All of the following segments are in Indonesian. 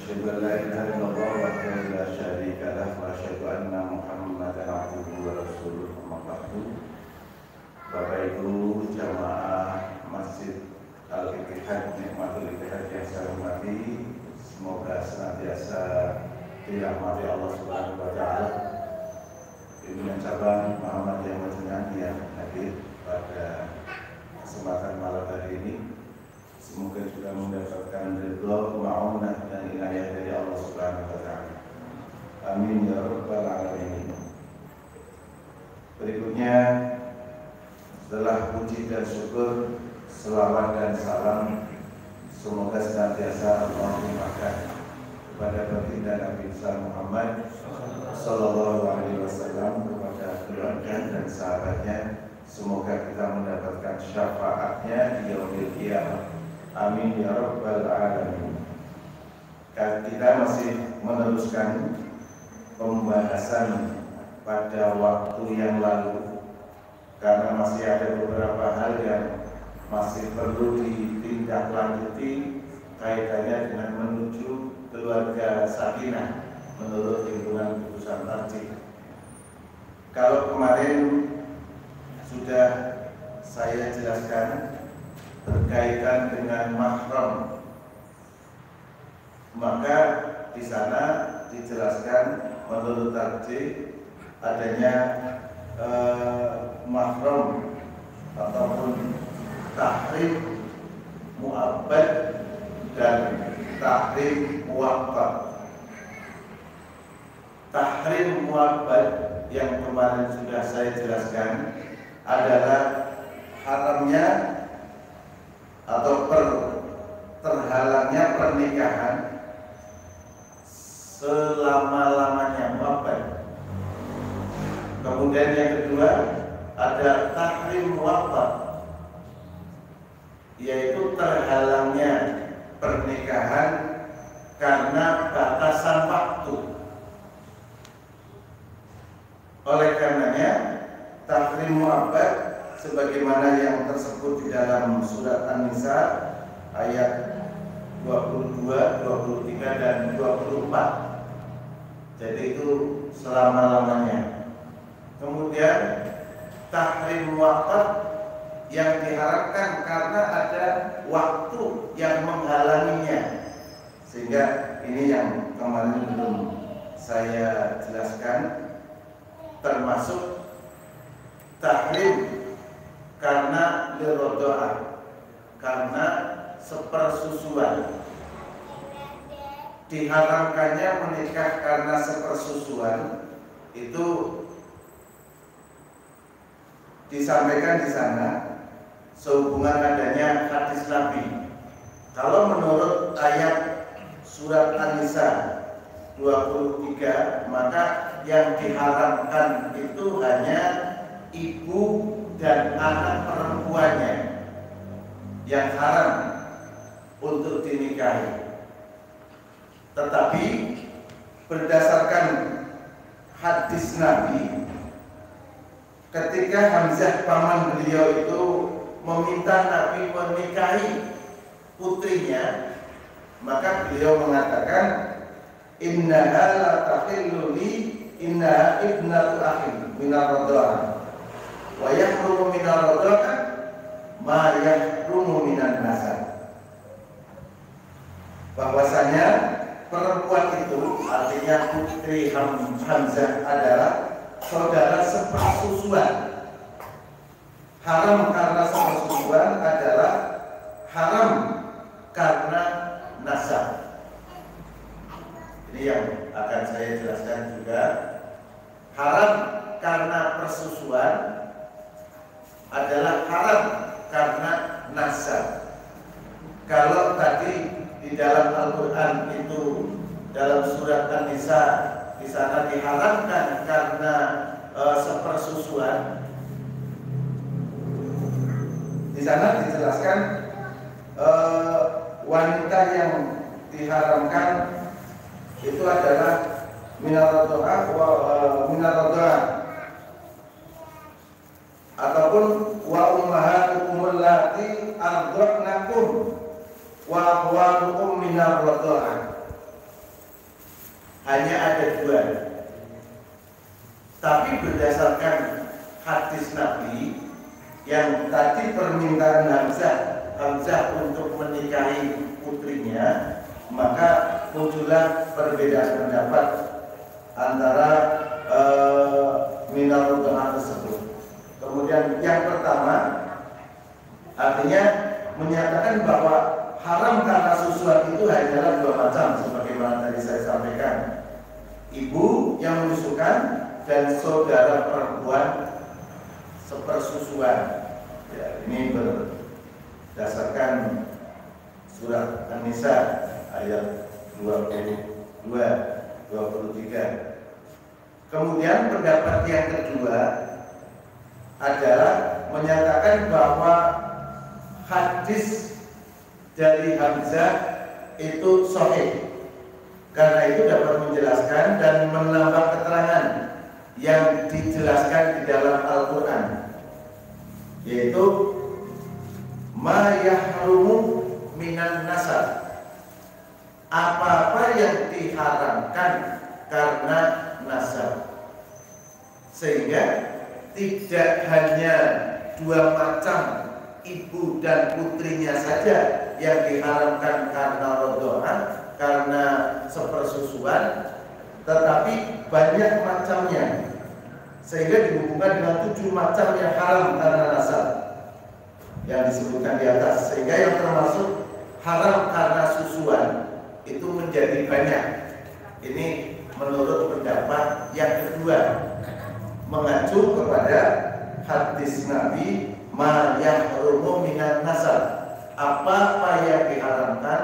أشهد أن لا إله إلا الله وحده لا شريك له وأشهد أن محمدا عبده ورسوله أما بعد. Bapak Ibu jamaah Masjid Al-Ittihad, Nikmatul Ittihad yang saya hormati, semoga senantiasa dirahmati Allah Subhanahu wa taala. Pimpinan cabang Muhammadiyah Madinah yang hadir pada kesempatan malam hari ini, semoga juga mendapatkan ridha, ma'unah dan inayah dari Allah Subhanahu wa taala. Amin ya rabbal alamin. Berikutnya, setelah puji dan syukur, selawat dan salam semoga senantiasa Allah limpahkan kepada baginda Nabi Muhammad Sallallahu Alaihi Wasallam, kepada keluarga dan sahabatnya. Semoga kita mendapatkan syafaatnya di yaumil qiyamah. Amin ya rabbal alamin. Kita masih meneruskan pembahasan pada waktu yang lalu, karena masih ada beberapa hal yang masih perlu ditindaklanjuti kaitannya dengan menuju keluarga sakinah menurut lingkungan putusan tarjih. Kalau kemarin sudah saya jelaskan berkaitan dengan mahram, maka di sana dijelaskan menurut tarjih adanya mahram ataupun tahrim mu'abbad dan tahrim muwaqqat. Tahrim mu'abbad yang kemarin sudah saya jelaskan adalah haramnya atau terhalangnya pernikahan selama-lamanya mu'abbad. Kemudian yang kedua ada tahrim muwaqqat, yaitu terhalangnya pernikahan karena batasan waktu. Oleh karenanya tahrim mu'abbad sebagaimana yang tersebut di dalam surat An-Nisa ayat 22, 23 dan 24. Jadi itu selama-lamanya. Kemudian tahrim muwaqqat yang diharapkan karena ada waktu yang menghalanginya, sehingga ini yang kemarin belum saya jelaskan, termasuk tahrim karena lirodoah, karena sepersusuan. Diharamkannya menikah karena sepersusuan itu disampaikan di sana sehubungan adanya hadis Nabi. Kalau menurut ayat surat An-Nisa 23, maka yang diharamkan itu hanya ibu dan anak perempuannya yang haram untuk dinikahi. Tetapi berdasarkan hadis Nabi, ketika Hamzah paman beliau itu meminta Nabi menikahi putrinya, maka beliau mengatakan, innaha la tahillu li, innaha ibnatu akhin minar radha'ah wa yahrumu minar radha'ah ma yahrumu minan nasab. Bahwasanya perempuan itu, artinya putri Hamzah, adalah saudara sepersusuan. Haram karena sepersusuan adalah haram karena nasab. Ini yang akan saya jelaskan juga. Haram karena persusuan adalah haram karena nasab. Kalau tadi di dalam Al-Quran itu dalam surat An-Nisa di sana diharamkan karena sepersusuan, di sana dijelaskan wanita yang diharamkan itu adalah minar radha'ah ataupun wa ummahatukum allati arda'nakum wa akhwatukum minar radha'ah. hanya ada 2. Tapi berdasarkan hadis Nabi yang tadi permintaan Hamzah untuk menikahi putrinya, maka muncullah perbedaan pendapat antara minal rodoah tersebut. Kemudian yang pertama, artinya menyatakan bahwa haram karena susuan itu hanyalah 2 macam, sebagaimana tadi saya sampaikan. Ibu yang menyusukan dan saudara perempuan sepersusuan. Ya, ini berdasarkan surat An-Nisa ayat 22, 23. Kemudian pendapat yang kedua adalah menyatakan bahwa hadis dari Hamzah itu sahih, karena itu dapat menjelaskan dan menambah keterangan yang dijelaskan di dalam Al-Quran, yaitu ma yahrumu minan nasab, apa-apa yang diharamkan karena nasab. Sehingga tidak hanya 2 macam ibu dan putrinya saja yang diharamkan karena rodoan, karena sepersusuan, tetapi banyak macamnya, sehingga dihubungkan dengan 7 macam yang haram karena nasab yang disebutkan di atas. Sehingga yang termasuk haram karena susuan itu menjadi banyak. Ini menurut pendapat yang kedua, mengacu kepada hadis Nabi ma yahrumu minan nasab, apa yang diharamkan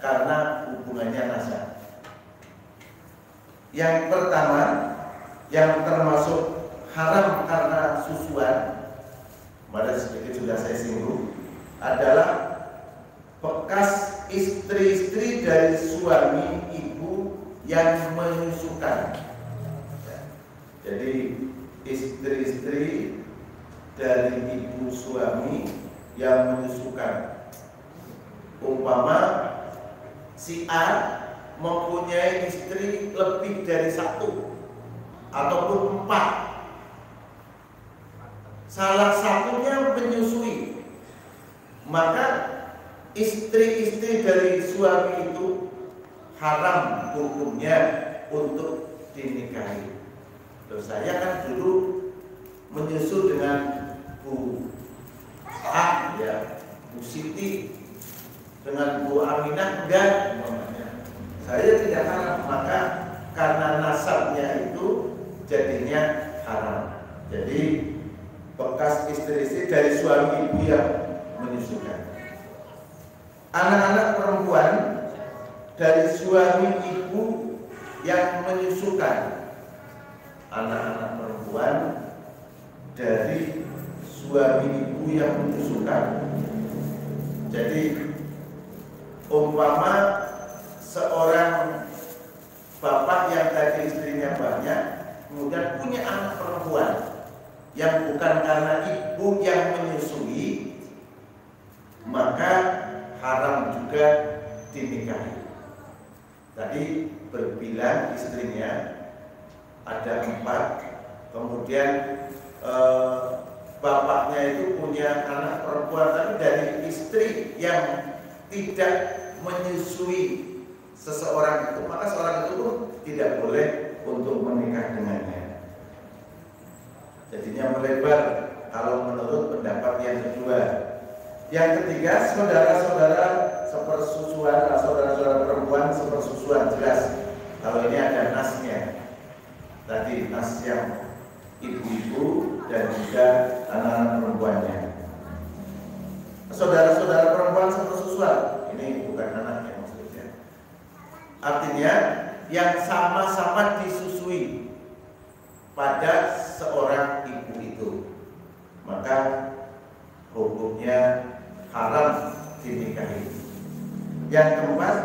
karena hubungannya nasab. Yang pertama, yang termasuk haram karena susuan, pada sedikit sudah saya singgung, adalah bekas istri-istri dari suami ibu yang menyusukan. Jadi istri-istri dari ibu suami yang menyusukan. Umpama si A mempunyai istri lebih dari 1 ataupun 4, salah satunya menyusui, maka istri-istri dari suami itu haram hukumnya untuk dinikahi. Terus saya kan dulu menyusu dengan Bu A, ya, Bu Siti, dengan Bu Aminah enggak, saya tidak haram, maka karena nasabnya itu jadinya haram. Jadi bekas istri-istri dari suami ibu yang menyusukan. Anak-anak perempuan dari suami ibu yang menyusukan. Anak-anak perempuan dari suami ibu yang menyusukan. Jadi umpama seorang bapak yang tadi istrinya banyak, kemudian punya anak perempuan yang bukan karena ibu yang menyusui, maka haram juga dinikahi. Tadi berbilang istrinya ada 4, kemudian bapaknya itu punya anak perempuan, tapi dari istri yang tidak menyusui seseorang itu, maka seorang itu pun tidak boleh untuk menikah dengannya. Jadinya melebar kalau menurut pendapat yang kedua. Yang ketiga, saudara-saudara sepersusuan, saudara-saudara perempuan sepersusuan, jelas. Kalau ini ada nasnya. Tadi nas yang ibu-ibu dan juga anak-anak perempuannya. Saudara-saudara perempuan sepersusuan, ini bukan anaknya maksudnya. Artinya yang sama-sama disusui pada seorang ibu itu, maka hukumnya haram dinikahi. Yang keempat,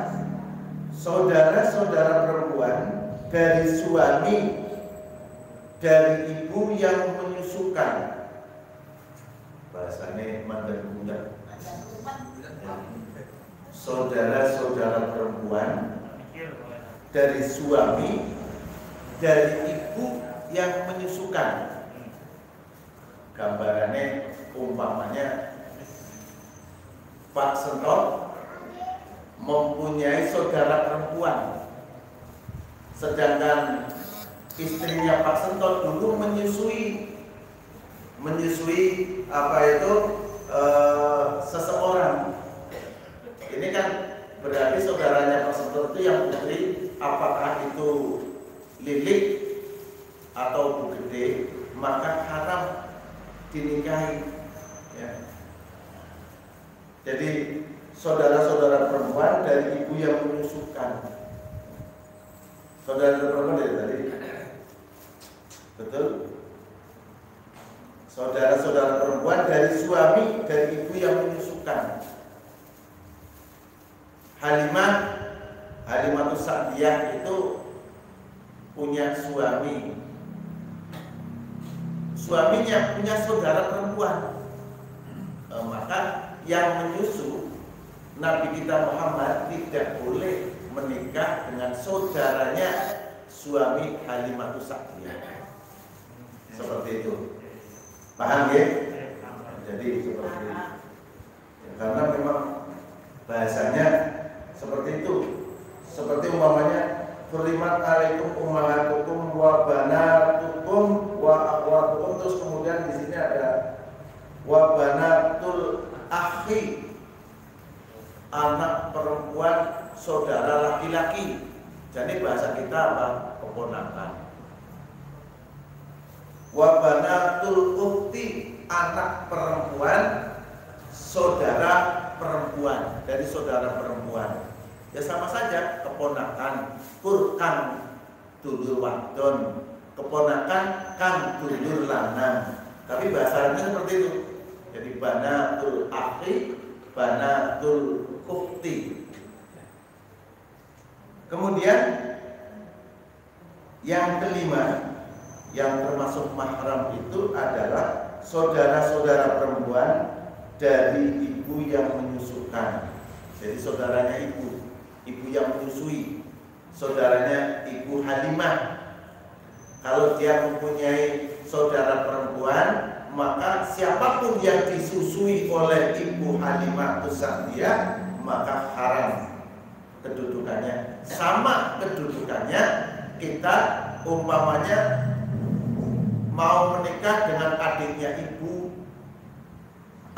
saudara-saudara perempuan dari suami dari ibu yang menyusukan. Bahasanya mandan budak. Saudara-saudara perempuan dari suami dari ibu yang menyusukan. Gambarannya umpamanya Pak Sentot mempunyai saudara perempuan, sedangkan istrinya Pak Sentot dulu menyusui seseorang. Ini kan berarti saudaranya Pak Sentot itu yang putri, apakah itu Lilik atau Bu Gede, maka haram dinikahi, ya. Jadi saudara-saudara perempuan dari ibu yang menyusukan. Saudara perempuan dari tadi, betul? Saudara-saudara perempuan dari suami dari ibu yang menyusukan. Halimatus Sa'diyah itu punya suami. Suaminya punya saudara perempuan. Maka yang menyusu Nabi kita Muhammad tidak boleh menikah dengan saudaranya suami Halimatus Sa'diyah. Seperti itu. Paham ya? Jadi seperti itu. Ya, karena memang bahasanya seperti itu. Seperti umpamanya Hurrimat alaikum ummahatukum wa banatukum wa akhwatukum, terus kemudian di sini ada wa banatul akhi, anak perempuan saudara laki-laki. Jadi bahasa kita apa? Keponakan. Wa banatul ukhti, anak perempuan saudara perempuan, dari saudara perempuan. Ya sama saja, keponakan kurkang dulur wadon, keponakan kang dulur lanang. Tapi bahasanya seperti itu. Jadi banatul akhi, banatul ukhti. Kemudian yang kelima, yang termasuk mahram itu adalah saudara-saudara perempuan dari ibu yang menyusukan. Jadi saudaranya ibu yang menyusui, saudaranya ibu Halimah. Kalau dia mempunyai saudara perempuan, maka siapapun yang disusui oleh ibu Halimah Sa'diyah maka haram kedudukannya. Sama kedudukannya kita umpamanya mau menikah dengan adiknya ibu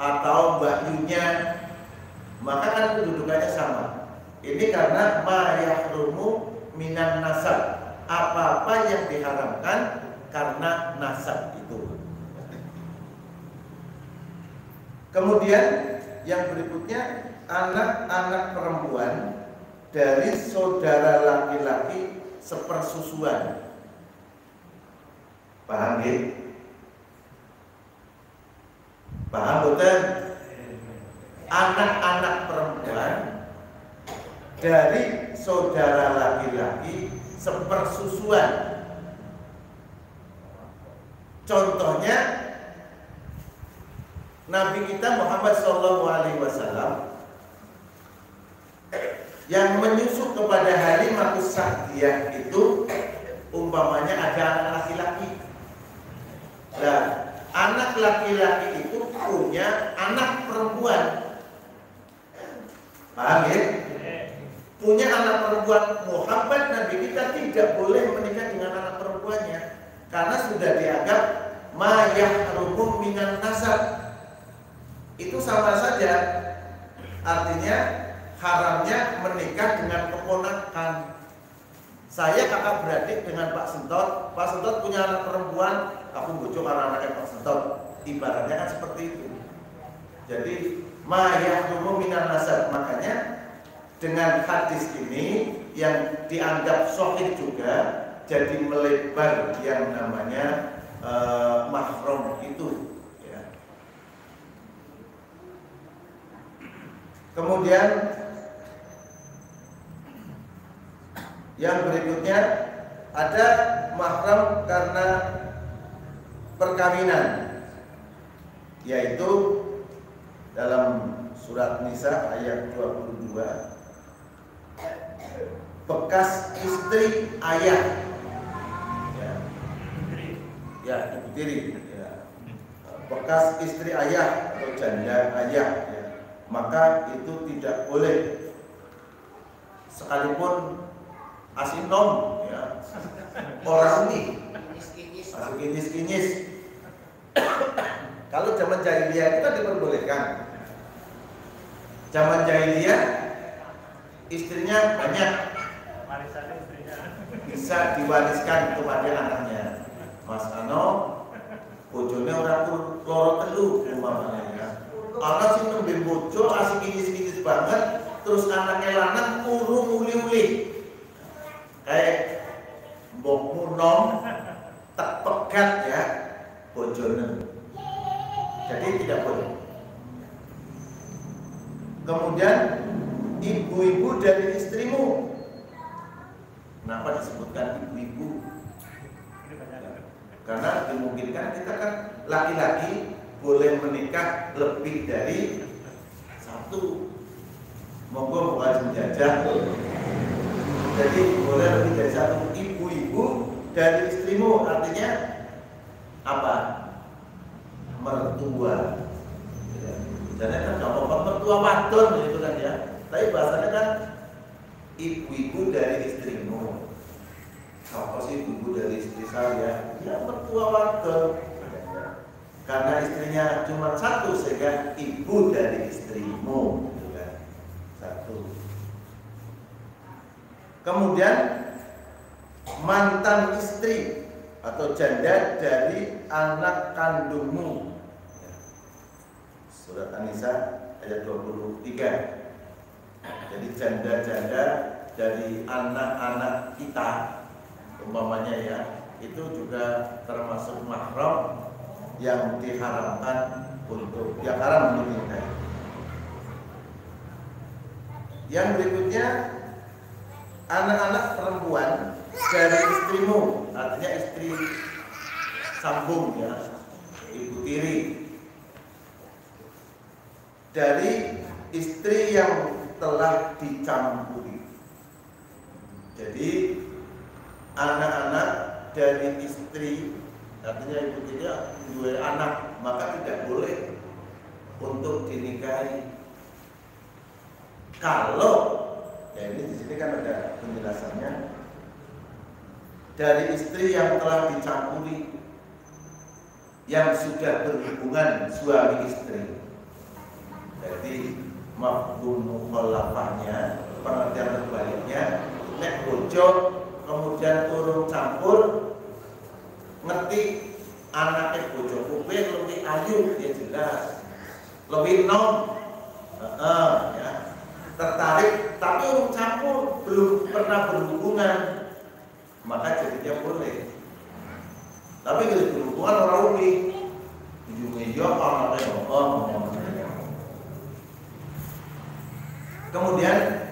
atau mbaknya, maka kan kedudukannya sama. Ini karena ma yahrumu minan nasab, apa-apa yang diharamkan karena nasab itu. Kemudian yang berikutnya, anak-anak perempuan dari saudara laki-laki sepersusuan. Paham ya? Paham betul? Anak-anak perempuan dari saudara laki-laki sepersusuan. Contohnya Nabi kita Muhammad SAW yang menyusu kepada Halimatus Sa'diyah itu umpamanya ada anak laki-laki. Nah, anak laki-laki itu punya anak perempuan. Paham ya? Punya anak perempuan. Muhammad Nabi kita tidak boleh menikah dengan anak perempuannya karena sudah dianggap ma yahrumu minan nasab. Itu sama saja, artinya haramnya menikah dengan keponakan. Saya kakak beradik dengan Pak Sentot. Pak Sentot punya anak perempuan, aku bujuk anak-anaknya Pak Sentot. Ibaratnya kan seperti itu. Jadi ma yahrumu minan nasab. Makanya dengan hadis ini yang dianggap sahih juga, jadi melebar yang namanya mahram itu. Kemudian yang berikutnya ada mahram karena perkawinan, yaitu dalam surat Nisa ayat 22, bekas istri ayah, ya ibu tiri, ya. Bekas istri ayah atau janda ayah, ya. Maka itu tidak boleh, sekalipun asinom, ya. Orang ini masih kinyis-kinyis. Kalau zaman jahiliyah itu kan diperbolehkan. Zaman jahiliyah istrinya banyak, bisa diwariskan kepada anaknya. Mas Ano, bojone ora loro telu umpamanya ya. Ana sing nembe bojo asik kinyis-kinyis banget, terus anaknya lanang turu uli-uli. Kayak mbokmu nom tak pegat ya bojone. Jadi tidak boleh. Kemudian ibu-ibu dari istrimu. Kenapa disebutkan ibu-ibu? Karena dimungkinkan kita kan laki-laki boleh menikah lebih dari satu. Monggo bukan menjajah. Jadi boleh lebih dari satu. Ibu-ibu dari istrimu artinya apa? Mertua. Jadi kan nggak apa-apa mertua wadon gitu kan ya. Tapi bahasanya kan ibu-ibu dari istrimu. Apa sih ibu dari istri saya? Ya mertua wadon. Karena istrinya cuma satu sehingga ibu dari istrimu. Satu. Kemudian mantan istri atau janda dari anak kandungmu. Surat An-Nisa ayat 23. Jadi janda-janda dari anak-anak kita umpamanya ya, itu juga termasuk mahram yang diharamkan untuk yang haram untuk dinikahi. Yang berikutnya anak-anak perempuan dari istrimu, artinya istri sambung ya, ibu tiri. Dari istri yang telah dicampuri. Jadi anak-anak dari istri, artinya ibu tiri dua anak, maka tidak boleh untuk dinikahi. Kalau ya ini di sini kan ada penjelasannya, dari istri yang telah dicampuri, yang sudah berhubungan suami istri. Jadi mafhum mukhalafahnya, pengertian terbaliknya, nek bojo kemudian turun campur, ngerti anaknya bojo kuping lebih ayu, ya jelas, lebih nom, ya, tertarik, tapi urung campur, belum pernah berhubungan, maka jadinya boleh. Tapi kalau berhubungan orang rugi, ujungnya yo anaknya ngomong. Kemudian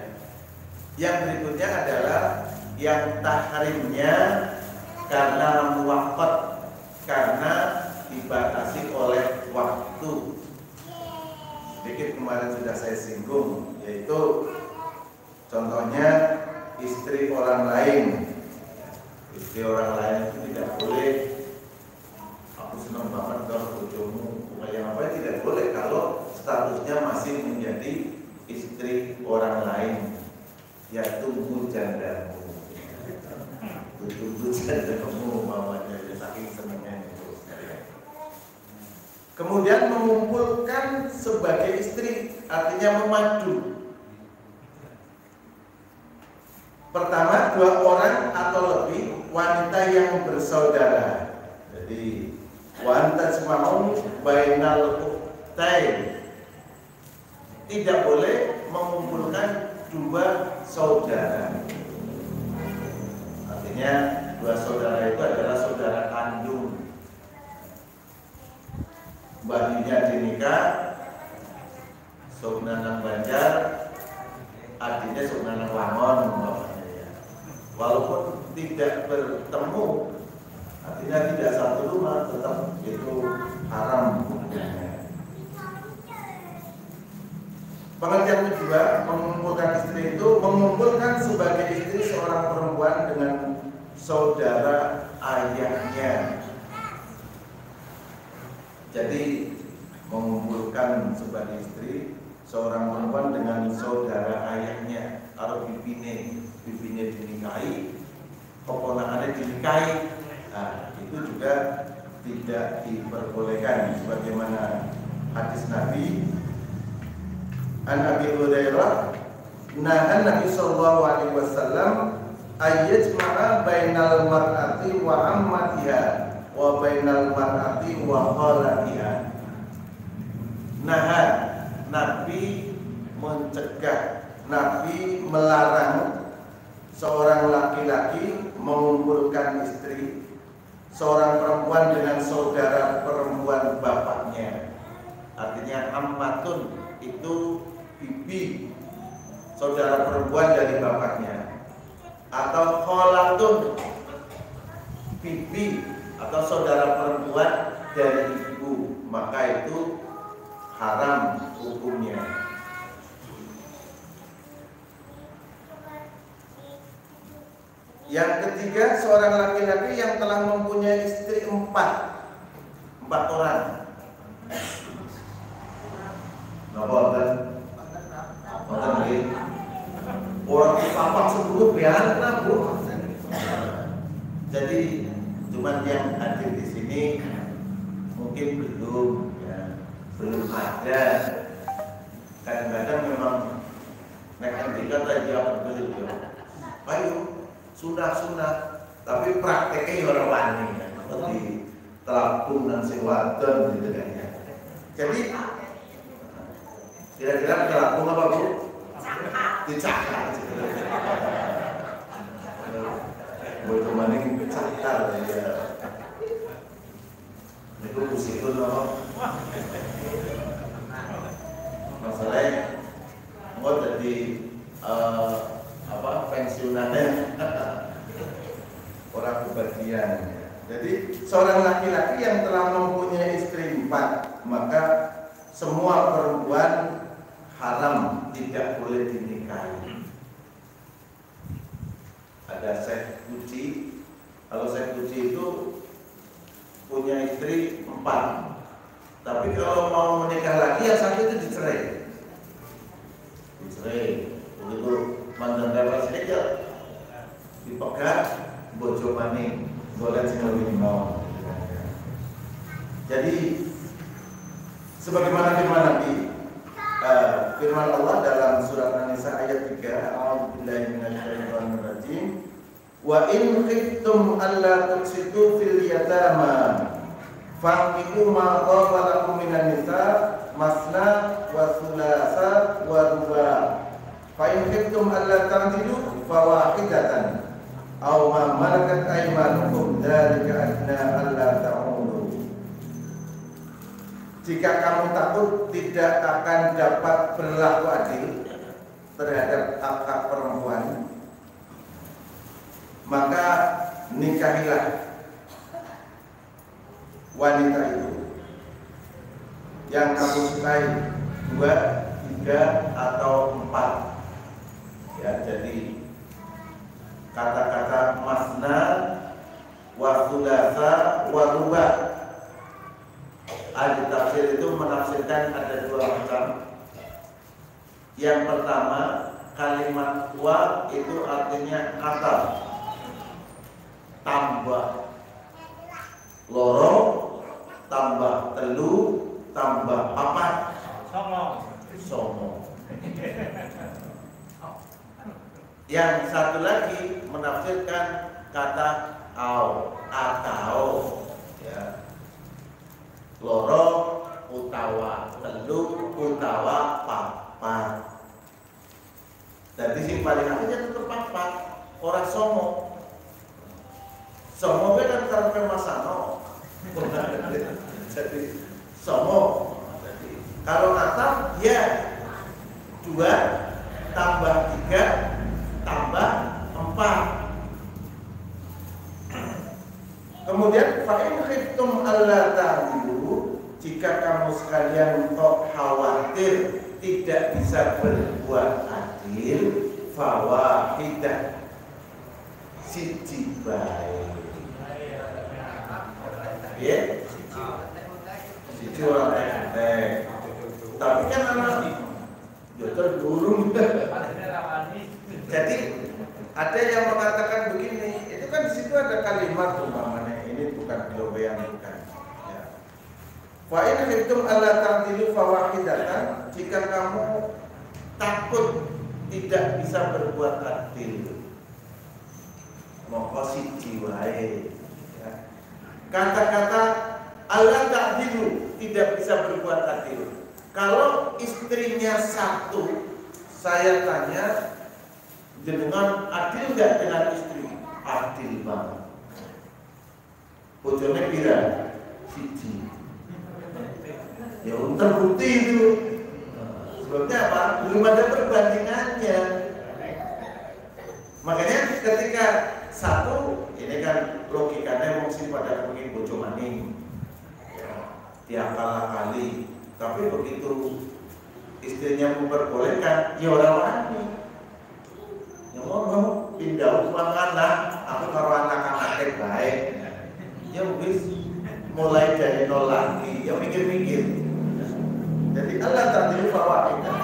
yang berikutnya adalah yang tahrimnya karena muwaqqat, karena dibatasi oleh waktu. Sedikit kemarin sudah saya singgung, yaitu contohnya istri orang lain. Istri orang lain itu tidak boleh. Aku senang banget kalau bojomu yang apa, tidak boleh kalau statusnya masih menjadi istri orang lain, ya tunggu jandamu, tunggu jandamu, mamanya saking senengnya itu. Kemudian mengumpulkan sebagai istri, artinya memadu. Pertama, dua orang atau lebih wanita yang bersaudara. Jadi wanita semau bainal ukhtain. Tidak boleh mengumpulkan dua saudara. Artinya dua saudara itu adalah saudara kandung. Mbahnya dinikah, Sugnanan Banjar, adiknya Sugnanan Wangon, walaupun tidak bertemu, artinya tidak satu rumah, tetap itu haram hukumnya. Pengertian kedua, mengumpulkan istri itu mengumpulkan sebagai istri saudara ayahnya. Jadi mengumpulkan sebagai istri seorang perempuan dengan saudara ayahnya. Kalau bibine dinikahi, keponakannya dinikahi, nah, itu juga tidak diperbolehkan, sebagaimana hadis Nabi an Abi Hurairah, nahan Nabi sallallahu alaihi wasallam ayyajma'a bainal mar'ati wa ammatiha wa bainal mar'ati wa khalatiha. Nahan, Nabi mencegah, Nabi melarang seorang laki-laki mengumpulkan istri seorang perempuan dengan saudara perempuan bapaknya. Artinya ammatun itu bibi, saudara perempuan dari bapaknya, atau kholatun, bibi atau saudara perempuan dari ibu, maka itu haram hukumnya. Yang ketiga, seorang laki-laki yang telah mempunyai istri empat orang. Orang papak 10 biar Bu. Jadi cuman yang hadir di sini mungkin belum ada. Kadang-kadang memang mereka tidak lagi apa betul. Ayo sunah, tapi prakteknya orang wani seperti telapung dan sewadon gitu kan ya. Jadi kira-kira telapung apa Bu? Dicakar. Buat maning cakar ya. Itu musikun apa? Masalahnya mau jadi pensiunannya orang kebagian. Jadi seorang laki-laki yang telah mempunyai istri 4, maka semua perempuan haram, tidak boleh dinikahi. Ada Syekh Kuci. Kalau Syekh Kuci itu punya istri 4, tapi kalau mau menikah lagi yang satu itu dicerai. Begitu mantan dapat sedikit dipegang bojo maning boleh sing mau. Jadi sebagaimana firman Nabi, firman Allah dalam surat An-Nisa ayat 3, a'udzubillahi minasyaitonir rajim, wa in khiftum alla tuqsitu fil yatama fankihu ma qaba lakum minan nisa masna wa thulatha wa ruba fa in khiftum alla ta'dilu fawahidatan aw ma malakat aymanukum dzalika adna alla ta'ulu. Jika kamu takut tidak akan dapat berlaku adil terhadap hak-hak perempuan, maka nikahilah wanita itu yang kamu sukai 2, 3 atau 4. Ya, jadi kata-kata masna wa thulatha wa ruba. Ahli tafsir itu menafsirkan ada 2 macam. Yang pertama, kalimat wa itu artinya atal, tambah, loro, tambah telu, tambah papat, somo. Yang satu lagi menafsirkan kata au atau ya, loro utawa telu utawa papat. Jadi sing paling akhirnya tetap papat, orang somo. Somo kan karena masano. Jadi somo. Jadi, kalau atam ya 2 tambah 3 tambah 4. Kemudian fa'in khiftum alla ta'dilu, jika kamu sekalian khawatir tidak bisa berbuat adil, fawahidah, siji bae. Ya, siji ora entek. Tapi kan anak jodoh burung. Jadi ada yang mengatakan begini, itu kan di situ ada kalimat umpamanya ini bukan yang bukan. Ya. Fa in khiftum alla ta'dilu fawahidatan, jika kamu takut tidak bisa berbuat adil, mongko siji wae. Ya. Kata-kata alla ta'dilu tidak bisa berbuat adil. Kalau istrinya satu, saya tanya, jenengan adil nggak dengan istri? Adil banget. Bojone pira? Siji. Ya terbukti itu. Sebabnya apa? Belum ada perbandingannya. Makanya ketika satu, ini kan logikanya mesti pada mungkin bojo maning. Ya, diakal kali. Tapi begitu istrinya memperbolehkan, ya orang wani. Ya mau pindah rumah anak, aku karo anak-anak baik. Ya wis mulai dari nol lagi, ya mikir-mikir. Jadi Allah ta'ala fawaida.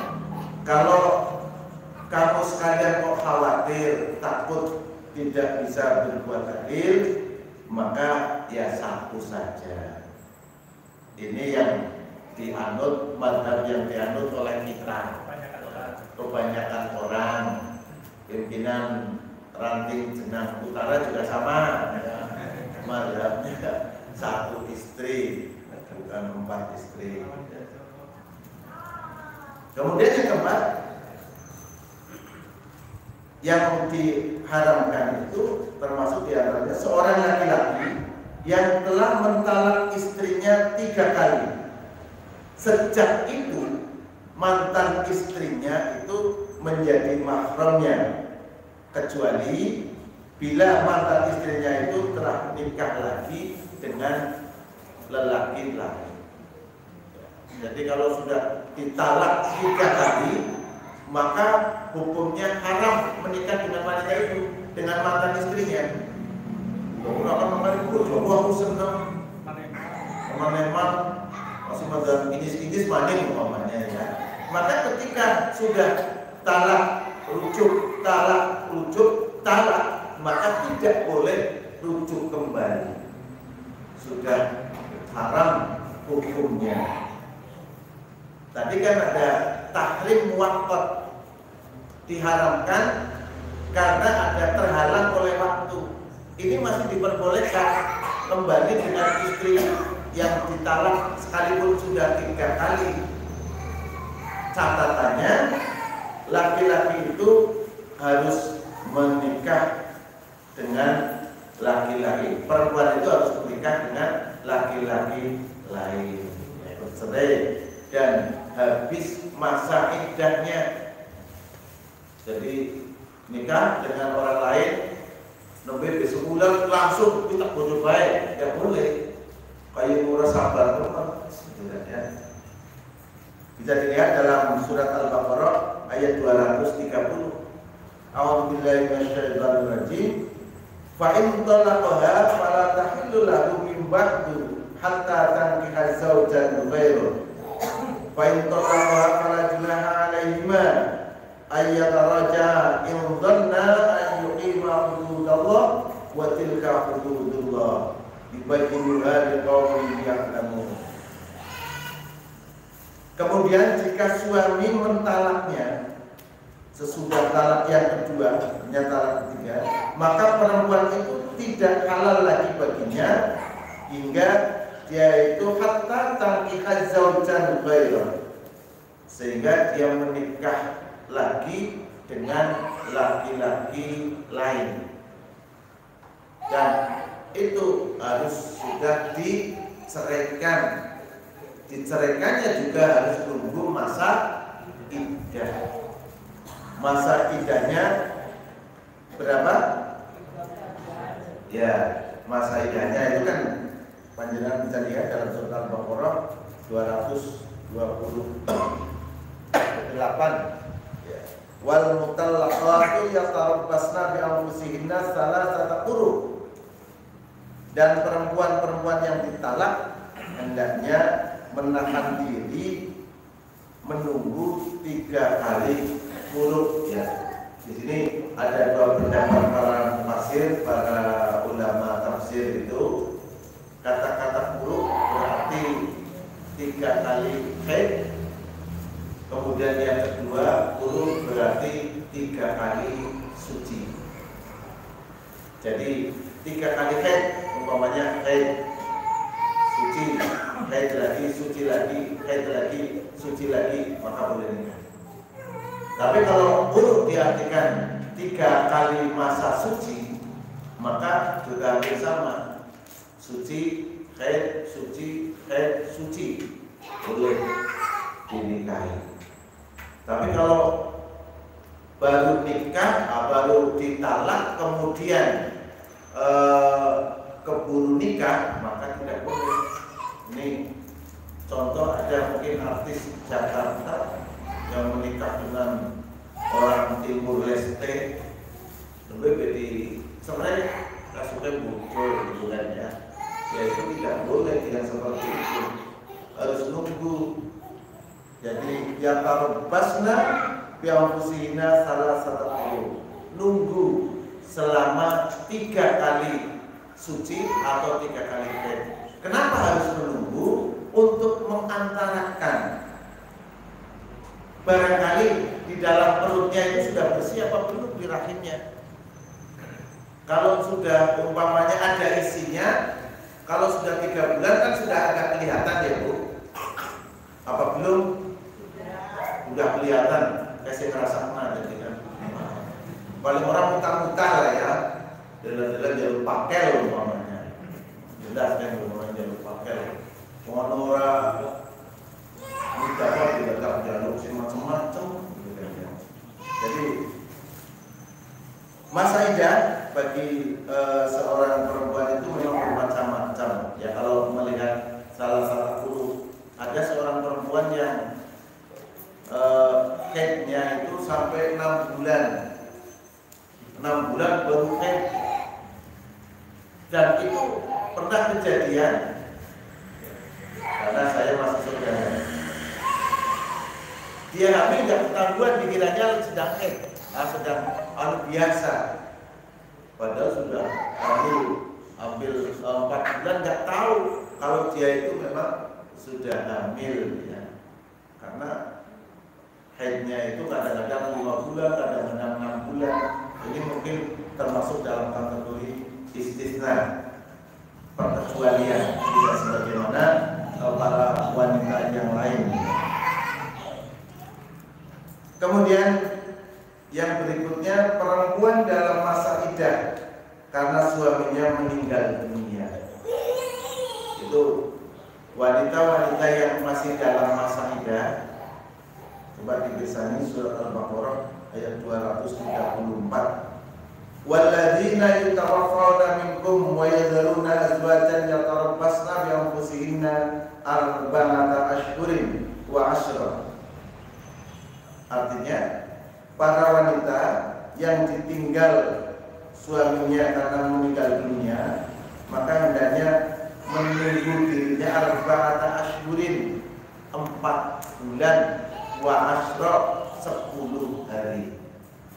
Kalau kamu sekalian kok khawatir, takut tidak bisa berbuat adil, maka ya satu saja. Ini yang dianut, mazhab yang dianut oleh kita. Kebanyakan orang, pimpinan ranting Jenang Utara juga sama, ya. Mazhabnya satu istri, bukan 4 istri. Kemudian yang keempat, yang diharamkan itu termasuk diantaranya seorang laki-laki yang telah mentalak istrinya 3 kali. Sejak itu mantan istrinya itu menjadi mahramnya, kecuali bila mantan istrinya itu telah nikah lagi dengan lelaki lain. Jadi kalau sudah ditalak 3 kali, maka hukumnya haram menikah dengan wanita itu, dengan mantan istrinya. Kalau akan mengatakan, aku senang teman-teman masih pada inis-inis maning umpamanya ya. Maka ketika sudah talak rujuk, maka tidak boleh rujuk kembali. Sudah haram hukumnya. Tadi kan ada tahrim muwaqqat, diharamkan karena ada terhalang oleh waktu. Ini masih diperbolehkan kembali dengan istri yang ditalak sekalipun sudah 3 kali. Catatannya, laki-laki itu harus menikah dengan laki-laki, perempuan itu harus menikah dengan laki-laki lain, bercerai dan habis masa iddahnya. Jadi nikah dengan orang lain, nembe besok bulan langsung kita bodoh baik, tidak boleh. Kayak murah sabar teman, ya. Bisa dilihat dalam surat Al-Baqarah ayat 230. A'udzubillahi minasyaitonir rajim. Fa in talaqaha fala tahillu lahu min ba'du hatta tankiha zawjan ghairuhu. Fa in talaqaha fala junaha 'alaihima ay yataraja'a in dhanna an yuqima hududallah wa tilka hududullah. Kemudian jika suami mentalaknya sesudah talak yang kedua, ternyata talak ketiga, maka perempuan itu tidak halal lagi baginya hingga dia itu hatta tankiha zaujan ghairuhu, sehingga dia menikah lagi dengan laki-laki lain, dan itu harus sudah diceraikan. Diceraikannya juga harus tunggu masa iddah. Masa iddahnya berapa? Ya, masa iddahnya itu kan panjenengan bisa lihat dalam surat Al-Baqarah 228. Ya. Wal mutallaqatu yatarabbasna bi anfusihinna salasata quru. Dan perempuan-perempuan yang ditalak hendaknya menahan diri menunggu 3 kali quru ya. Di sini ada 2 pendapat para mufassir, para ulama tafsir itu. Kata-kata quru berarti 3 kali haid. Kemudian yang kedua, quru berarti 3 kali suci. Jadi 3 kali haid, umpamanya haid, suci, haid lagi, suci lagi, haid lagi, suci lagi, maka boleh nikah. Tapi kalau quru diartikan 3 kali masa suci, maka juga hampir sama. Suci, haid, suci, haid, suci, boleh dinikahi. Tapi kalau baru nikah, baru ditalak, kemudian keburu nikah, maka tidak boleh. Ini contoh, ada mungkin artis Jakarta yang menikah dengan orang Timur Leste, lebih sebenarnya kasusnya muncul gitu kan ya. Ya itu tidak boleh yang seperti itu, harus nunggu. Jadi yang tarbasna bi anfusihinna salasata quru, nunggu selama 3 kali suci atau 3 kali haid. Kenapa harus menunggu? Untuk mengantarakan, barangkali di dalam perutnya itu sudah bersih apa belum di rahimnya. Kalau sudah umpamanya ada isinya, kalau sudah 3 bulan kan sudah agak kelihatan ya Bu. Apa belum? Sudah kelihatan, kasih ngerasa mana jadi kan. Paling orang muka-muka lah ya, jalan-jalan jalur pakel umpamanya. Jelas kan umpamanya jalur pakel. Mohon orang minta apa tidak jalur macam-macam. Jadi masa idah bagi seorang perempuan itu memang bermacam-macam. Ya kalau melihat salah satu, ada seorang perempuan yang haidnya itu sampai 6 bulan. 6 bulan baru haid. Dan itu pernah kejadian, karena saya masih saudara. Dia hamil tidak ketahuan, dikiranya sedang haid, sedang biasa. Padahal sudah ambil 4 bulan, nggak tahu kalau dia itu memang sudah hamil ya. Karena haidnya itu kadang-kadang 5 bulan, kadang-kadang 6 bulan. Ini mungkin termasuk dalam kategori istisna, perkecualian, tidak sebagaimana para wanita yang lain. Kemudian yang berikutnya, perempuan dalam masa iddah karena suaminya meninggal dunia. Itu wanita-wanita yang masih dalam masa iddah. Coba dibisani surat Al-Baqarah ayat 234. Walladzina yatawaffawna minkum wa yadharuna azwajan yatarabbasna bi anfusihinna arba'ata ashhurin wa 'ashra. Artinya, para wanita yang ditinggal suaminya karena meninggal dunia, maka hendaknya menunggu dirinya arba'ata ashhurin, 4 bulan, wa 'ashra, 10 hari.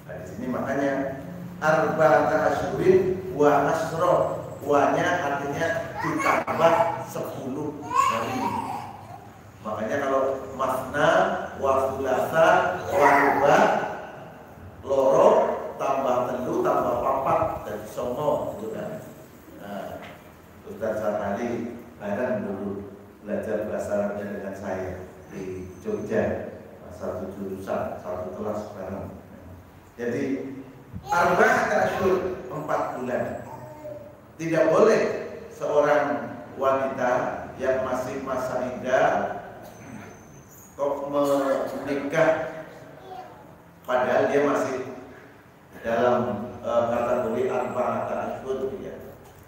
Nah, di sini makanya arba'ata ashhurin wa 'ashra, wa-nya artinya ditambah 10 hari. Makanya kalau masna wa thulatsa wa ruba, loro tambah telu tambah papat dan songo gitu kan. Nah, Ustaz Sarhali bareng dulu belajar bahasa Arabnya dengan saya di Jogja, satu jurusan, satu kelas bareng. Jadi arba'at ashhur, 4 bulan. Tidak boleh seorang wanita yang masih masa iddah kok menikah padahal dia masih dalam kategori arba'at ashhur ya.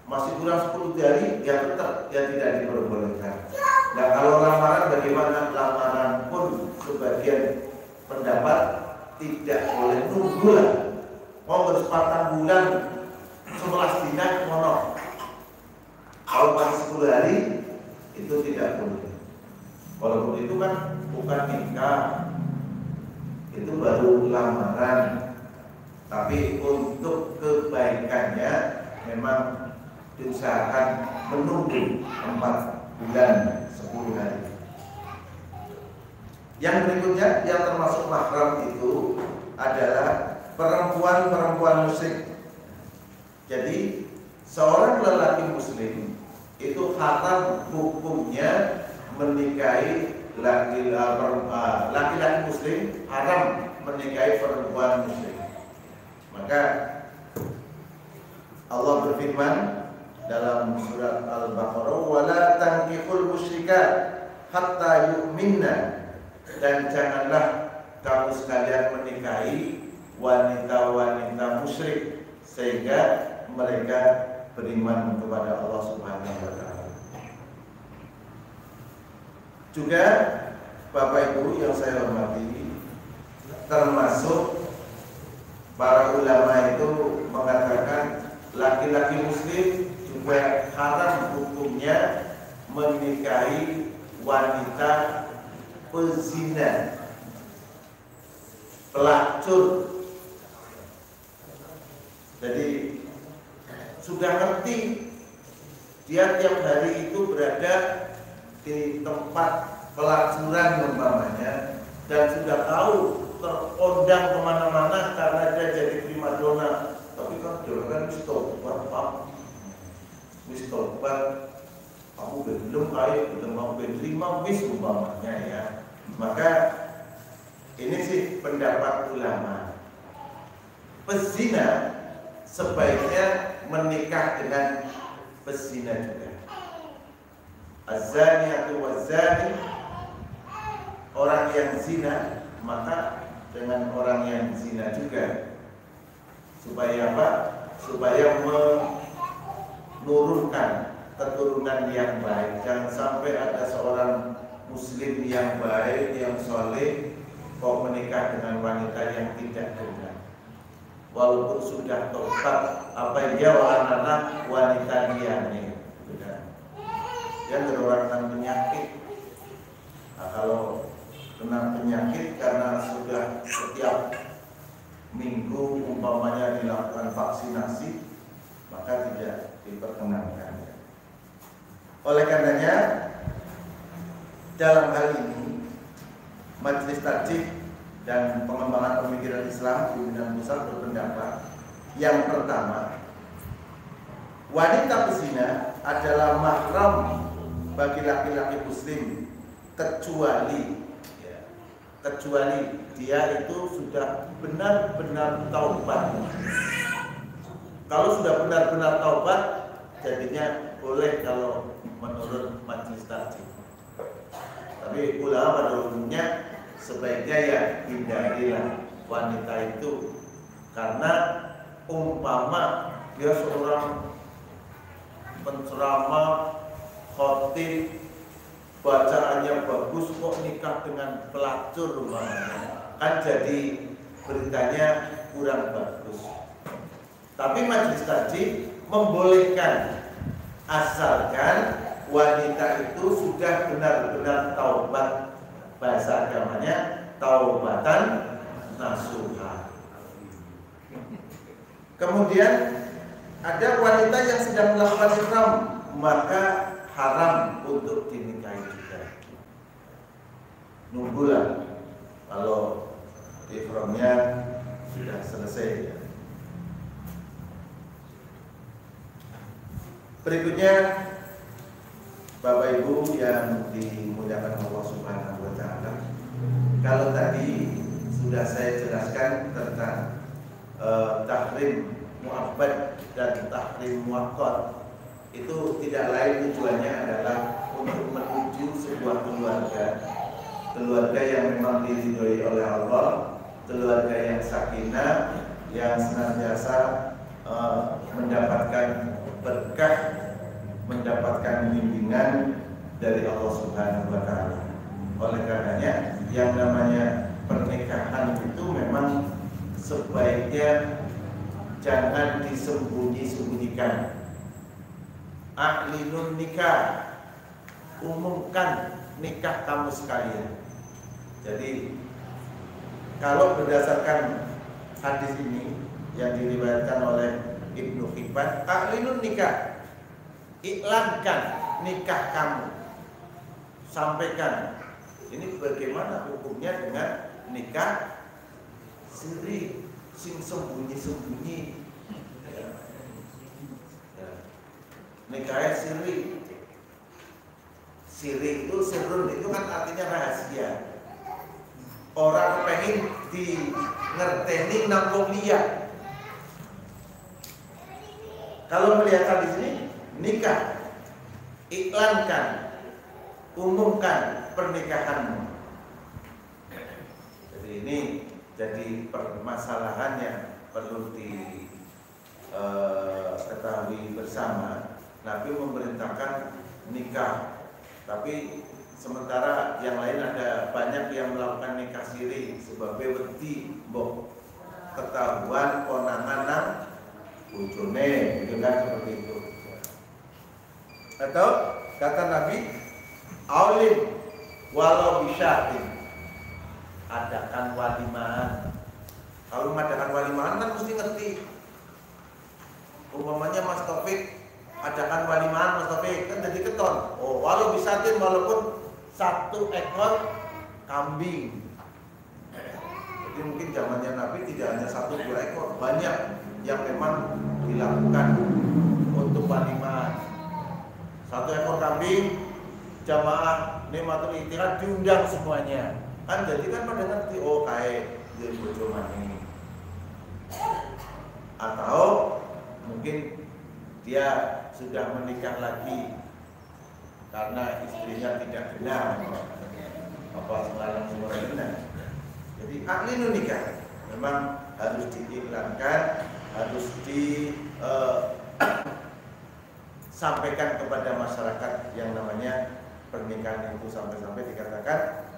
Masih kurang 10 hari, ya tetap dia tidak diperbolehkan. Nah, kalau lamaran bagaimana? Lamaran pun sebagian pendapat tidak boleh nunggu lah. mau bersepakat bulan 11 dina mono. Kalau pas 10 hari itu tidak boleh. Walaupun itu kan bukan nikah, itu baru lamaran. Tapi untuk kebaikannya memang diusahakan menunggu 4 bulan 10 hari. Yang berikutnya yang termasuk mahram itu adalah perempuan musyrik. Jadi seorang lelaki muslim itu haram hukumnya menikahi laki-laki muslim, haram menikahi perempuan musyrik. Maka Allah berfirman dalam surat Al-Baqarah, "Wala tankihul musyrikat hatta yu'minna." Dan janganlah kamu sekalian menikahi wanita-wanita musyrik sehingga mereka beriman kepada Allah Subhanahu wa taala. Juga Bapak Ibu yang saya hormati, termasuk para ulama itu mengatakan laki-laki muslim juga haram hukumnya menikahi wanita pezina, pelacur. Jadi sudah ngerti dia tiap hari itu berada di tempat pelacuran umpamanya, dan sudah tahu terondang kemana-mana karena dia jadi primadona. Tapi kan dia kan wis tobat, kamu belum kaya, belum mau terima wis umpamanya ya. Maka ini sih pendapat ulama. Pezina sebaiknya menikah dengan pezina juga. Az-zaniyatu waz-zani, orang yang zina maka dengan orang yang zina juga. Supaya apa? Supaya menurunkan keturunan yang baik. Jangan sampai ada seorang muslim yang baik, yang soleh kok menikah dengan wanita yang tidak benar. Walaupun sudah tobat, apa ya anak wanita dia nih, dia terorangkan penyakit. Nah, kalau kena penyakit karena sudah setiap minggu umpamanya dilakukan vaksinasi, maka tidak diperkenankan. Oleh karenanya dalam hal ini Majelis Tarjih dan Pengembangan Pemikiran Islam Pimpinan Pusat berpendapat yang pertama, wanita pezina adalah mahram bagi laki-laki muslim kecuali dia itu sudah benar-benar taubat. Kalau sudah benar-benar taubat, jadinya boleh kalau menurut Majelis Tarjih. Tapi ulama pada umumnya sebaiknya ya hindarilah wanita itu, karena umpama dia seorang penceramah, khotib, bacaannya bagus kok nikah dengan pelacur umpamanya, kan jadi beritanya kurang bagus. Tapi Majelis Tarjih membolehkan asalkan wanita itu sudah benar-benar taubat. Bahasa agamanya taubatan nasuha. Kemudian ada wanita yang sedang melakukan ihram, maka haram untuk dinikahi juga. Nunggulah kalau ihramnya sudah selesai. Berikutnya, Bapak Ibu yang dimuliakan Allah Subhanahu wa taala, kalau tadi sudah saya jelaskan tentang tahrim mu'abbad dan tahrim muaqqat, itu tidak lain tujuannya adalah untuk menuju sebuah keluarga yang memang diridhoi oleh Allah, keluarga yang sakinah, yang senantiasa mendapatkan berkah, mendapatkan bimbingan dari Allah Subhanahu wa taala. Oleh karenanya yang namanya pernikahan itu memang sebaiknya jangan disembunyi-sembunyikan. A'linun nikah, umumkan nikah kamu sekalian. Jadi kalau berdasarkan hadis ini yang diriwayatkan oleh Ibnu Hibban, a'linun nikah, iklankan nikah kamu, sampaikan. Ini bagaimana hukumnya dengan nikah siri, sing sembunyi-sembunyi. Nikahnya siri. Siri itu, sirrun itu kan artinya rahasia. Orang pengen di ngerteni nanggung liya. Kalau melihat di sini nikah, iklankan, umumkan pernikahanmu. Jadi ini jadi permasalahan yang perlu diketahui bersama. Nabi memerintahkan nikah, tapi sementara yang lain ada banyak yang melakukan nikah siri sebabnya wedi mbok ketahuan konangan nang bojone, gitu kan, seperti itu. Atau kata Nabi, aulim walau bisyatin, adakan walimahan. Kalau mengadakan walimahan kan mesti ngerti. Umpamanya Mas Taufik adakan walimahan, Mas Taufik kan jadi keton. Oh, walau bisyatin, walaupun 1 ekor kambing. Jadi mungkin zamannya Nabi tidak hanya 1-2 ekor, banyak yang memang dilakukan untuk walimahan. 1 ekor kambing, jamaah nikmatul ikhtiar diundang semuanya. Kan jadi kan pada ngerti, oh kayak dia bojo mani. Atau mungkin dia sudah menikah lagi karena istrinya tidak benar, apa sembarang. Jadi a'linun nikah memang harus diiklankan, harus disampaikan kepada masyarakat yang namanya pernikahan itu, sampai-sampai dikatakan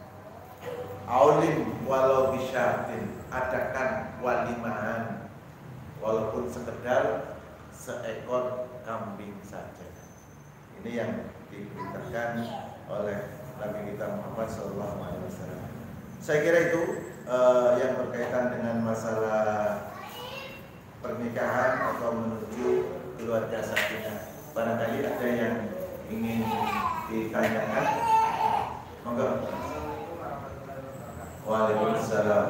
aulim walau bisyatin, adakan walimahan walaupun sekedar seekor kambing saja. Ini yang diberitakan oleh Nabi kita Muhammad SAW. Saya kira itu yang berkaitan dengan masalah pernikahan atau menuju keluarga sakinah. Barangkali ada yang ingin ditanyakan. Monggo. Waalaikumsalam.